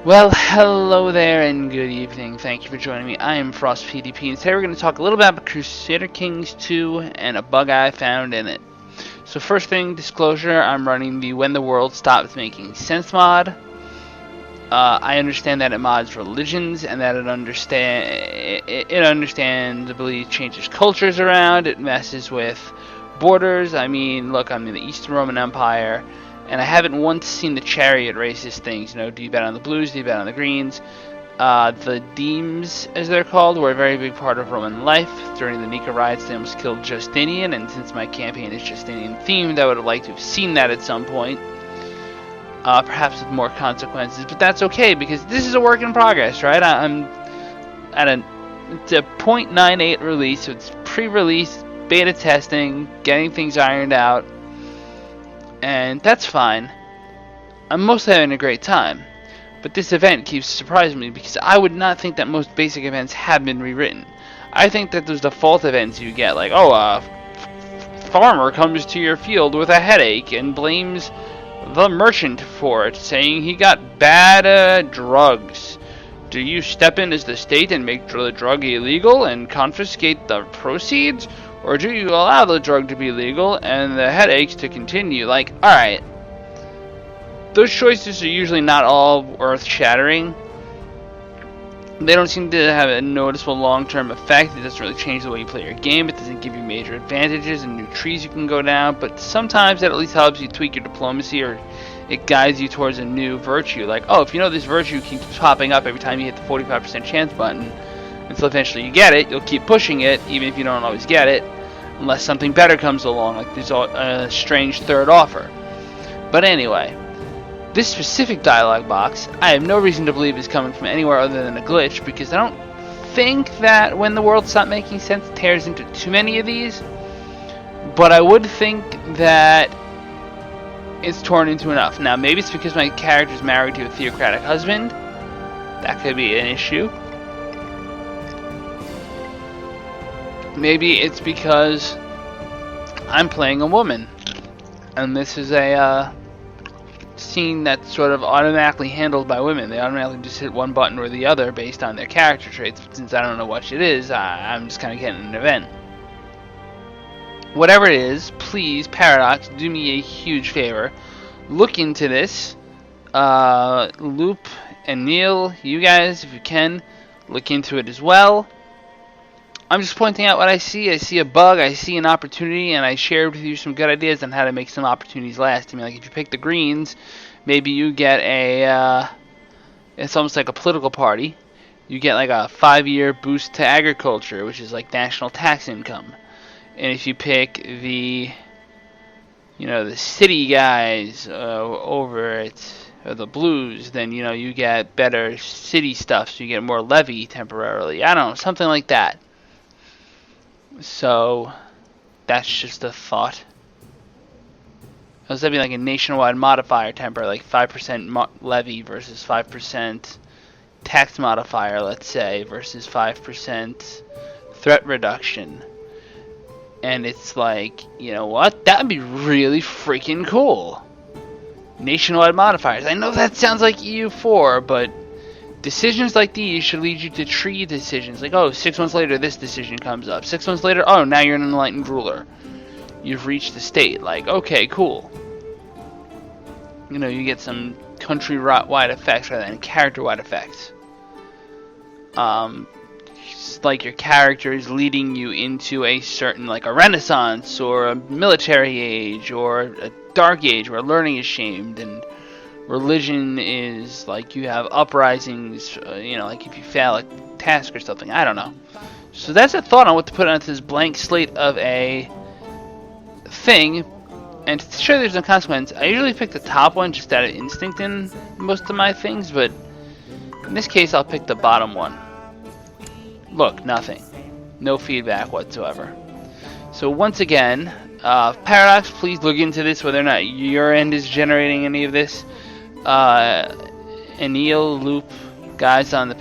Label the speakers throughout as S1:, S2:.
S1: Well, hello there and good evening. Thank you for joining me. I am Frost PDP, and today we're going to talk a little bit about Crusader Kings 2 and a bug I found in it. So first thing, disclosure, I'm running the When the World Stops Making Sense mod. I understand that it mods religions and that it understandably changes cultures around. It messes with borders. I mean, look, I'm in the Eastern Roman Empire, and I haven't once seen the chariot racist things. You know, do you bet on the blues? Do you bet on the greens? The Demes, as they're called, were a very big part of Roman life. During the Nika riots, they almost killed Justinian, and since my campaign is Justinian themed, I would have liked to have seen that at some point. Perhaps with more consequences, but that's okay because this is a work in progress, right? I'm at it's a 0.98 release, so it's pre-release, beta testing, getting things ironed out, and that's fine. I'm mostly having a great time, but this event keeps surprising me because I would not think that most basic events have been rewritten. I think that those default events you get, like, farmer comes to your field with a headache and blames the merchant for it, saying he got bad drugs. Do you step in as the state and make the drug illegal and confiscate the proceeds? Or do you allow the drug to be legal and the headaches to continue? Like, alright. Those choices are usually not all earth-shattering. They don't seem to have a noticeable long-term effect. It doesn't really change the way you play your game. It doesn't give you major advantages and new trees you can go down. But sometimes that at least helps you tweak your diplomacy, or it guides you towards a new virtue. Like, oh, if you know this virtue keeps popping up every time you hit the 45% chance button, until eventually you get it, you'll keep pushing it, even if you don't always get it, unless something better comes along, like there's a strange third offer. But anyway, this specific dialogue box, I have no reason to believe is coming from anywhere other than a glitch, because I don't think that When the World Stops Making Sense tears into too many of these, but I would think that it's torn into enough. Now, maybe it's because my character's married to a theocratic husband. That could be an issue. Maybe it's because I'm playing a woman, and this is a scene that's sort of automatically handled by women. They automatically just hit one button or the other based on their character traits. Since I don't know what it is, I'm just kind of getting an event. Whatever it is, please, Paradox, do me a huge favor. Look into this. Loop and Neil, you guys, if you can, look into it as well. I'm just pointing out what I see. I see a bug, I see an opportunity, and I shared with you some good ideas on how to make some opportunities last. I mean, like, if you pick the greens, maybe you get it's almost like a political party. You get like a 5-year boost to agriculture, which is like national tax income. And if you pick the city guys over at the blues, then, you get better city stuff, so you get more levy temporarily. I don't know, something like that. So, that's just a thought. That'd be like a nationwide modifier temper, like 5% levy versus 5% tax modifier, let's say, versus 5% threat reduction. And it's like, you know what? That'd be really freaking cool. Nationwide modifiers. I know that sounds like EU4, but decisions like these should lead you to tree decisions. Like, oh, 6 months later, this decision comes up. 6 months later, oh, now you're an enlightened ruler. You've reached the state. Like, okay, cool. You get some country-wide effects rather than character-wide effects. Like your character is leading you into a certain, like a renaissance, or a military age, or a dark age where learning is shamed, and religion is like you have uprisings, like if you fail a task or something. I don't know. So that's a thought on what to put onto this blank slate of a thing. And to show there's no consequence, I usually pick the top one just out of instinct in most of my things, but in this case I'll pick the bottom one. Look, nothing. No feedback whatsoever. So once again, Paradox, please look into this, whether or not your end is generating any of this. Anil, Loop, guys on the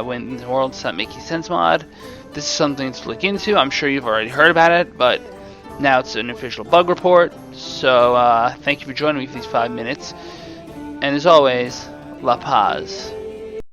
S1: When the World Stops Making Sense mod, this is something to look into. I'm sure you've already heard about it, but now it's an official bug report. So thank you for joining me for these 5 minutes. And as always, La Paz.